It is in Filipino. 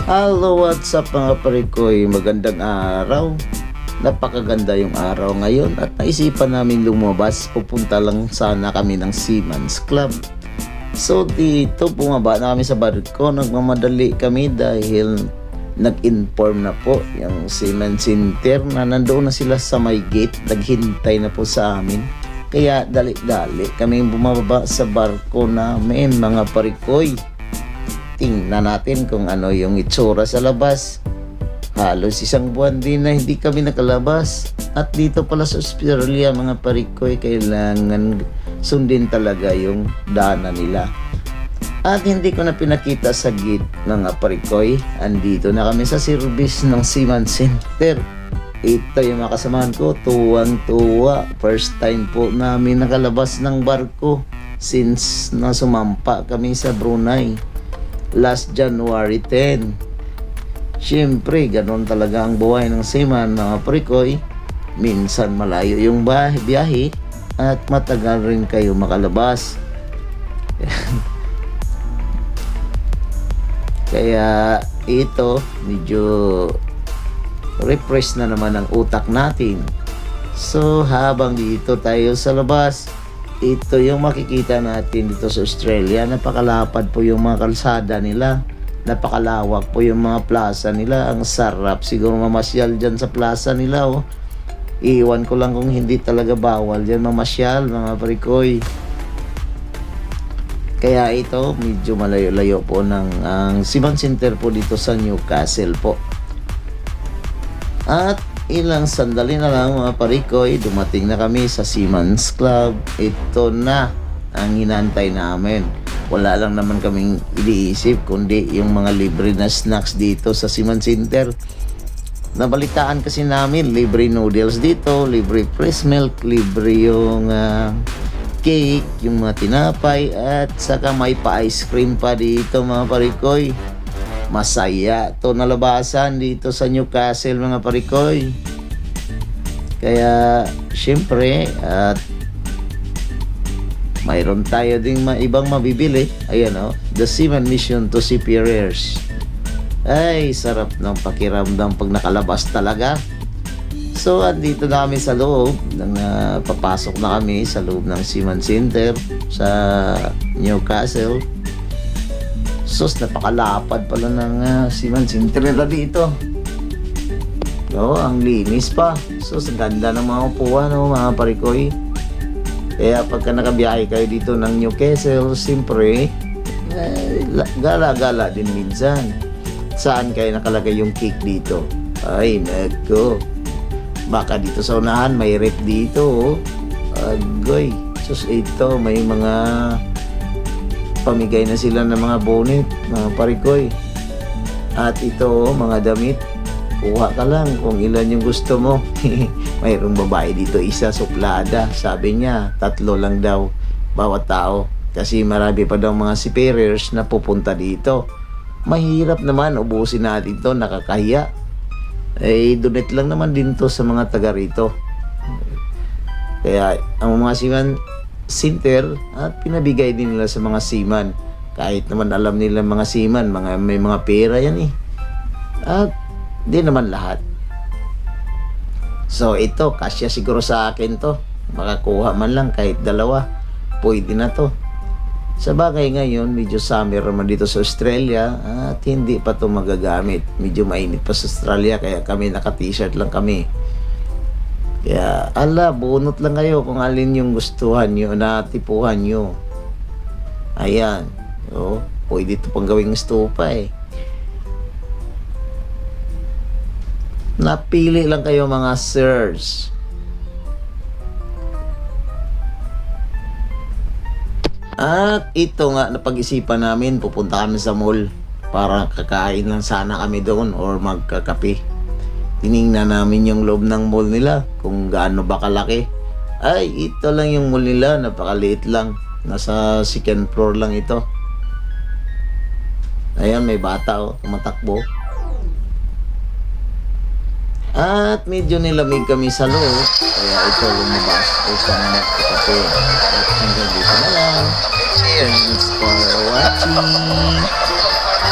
Hello, what's up mga parikoy? Magandang araw. Napakaganda yung araw ngayon at naisipan namin lumabas. Pupunta lang sana kami ng Seaman's Club. So dito bumaba na kami sa barko. Nagmamadali kami dahil nag-inform na po yung Seaman's Center na nandoon na sila sa may gate. Naghintay na po sa amin. Kaya dali-dali kami bumaba sa barko namin mga parikoy. Tingnan natin kung ano yung itsura sa labas. Halos isang buwan din na hindi kami nakalabas. At dito pala sa Australia mga parikoy, kailangan sundin talaga yung daanan nila. At hindi ko na pinakita sa gate mga parikoy. Andito na kami sa service ng Seaman's Center. Ito yung mga kasamahan ko, tuwang-tuwa. First time po namin nakalabas ng barko since na sumampa kami sa Brunei last January 10. Siyempre, ganun talaga ang buhay ng seaman mga parikoy. Minsan malayo yung biyahe at matagal rin kayo makalabas. Kaya ito, medyo refresh na naman ang utak natin. So, habang dito tayo sa labas, ito yung makikita natin dito sa Australia. Napakalapad po yung mga kalsada nila. Napakalawak po yung mga plaza nila. Ang sarap siguro mamasyal dyan sa plaza nila. Oh. Iwan ko lang kung hindi talaga bawal dyan mamasyal mga parikoy. Kaya ito medyo malayo-layo po ng ang Seaman's Center po dito sa Newcastle po. At ilang sandali na lang mga parikoy, dumating na kami sa Seaman's Club. Ito na ang hinantay namin. Wala lang naman kaming iniisip kundi yung mga libre na snacks dito sa Seaman's Center. Nabalitaan kasi namin, libre noodles dito, libre fresh milk, libre yung cake, yung mga tinapay, at saka may pa-ice cream pa dito mga parikoy. Masaya to nalabasan dito sa Newcastle mga parikoy. Kaya syempre at mayroon tayo ding ibang mabibili. Ayan o, The Seaman Mission to Superiors. Ay, sarap ng pakiramdam pag nakalabas talaga. So andito na kami sa loob, papasok na kami sa loob ng Seaman's Center sa Newcastle. Sus, napakalapad pala ng Seaman's Center nila dito. Oo, ang linis pa. Sus, ganda ng mga upuan, mga parikoy. Kaya pagka nakabiyahe kayo dito ng Newcastle, siyempre, gala-gala din minsan. Saan kayo nakalagay yung cake dito? Ay, nako. Baka dito sa unahan, may rep dito. Agoy. Sus, ito, may mga pamigay na sila ng mga bonnet, mga parikoy. At ito, mga damit. Kuha ka lang kung ilan yung gusto mo. Mayroong babae dito, isa suplada. Sabi niya, 3 lang daw bawat tao. Kasi marami pa daw mga superiors na pupunta dito. Mahirap naman, ubusin natin to, nakakahiya. Donate lang naman din to sa mga taga rito. Kaya ang mga Seaman Center at pinabigay din nila sa mga seaman. Kahit naman alam nila mga seaman, may mga pera yan eh. At di naman lahat. So ito, kasya siguro sa akin to. Makakuha man lang kahit 2. Pwede na to. Sa bagay ngayon, medyo summer naman dito sa Australia at hindi pa to magagamit. Medyo mainit pa sa Australia kaya kami naka-t-shirt lang kami. Kaya, bunot lang kayo kung alin yung gustuhan nyo, natipuhan nyo. Ayan. O, pwede ito pang gawing stupa eh. Napili lang kayo mga sirs. At ito nga, napag-isipan namin, pupunta kami sa mall para kakain lang sana kami doon or magkakape. Tiningnan namin yung loob ng mall nila kung gaano ba kalaki. Ay, ito lang yung mall nila, napakaliit lang. Nasa 2nd floor lang ito. Ayan, may bata tumatakbo. At medyo nilamig kami sa loob. Kaya ito lumabas ko sa magkakape. At hanggang dito na lang. Thanks for watching.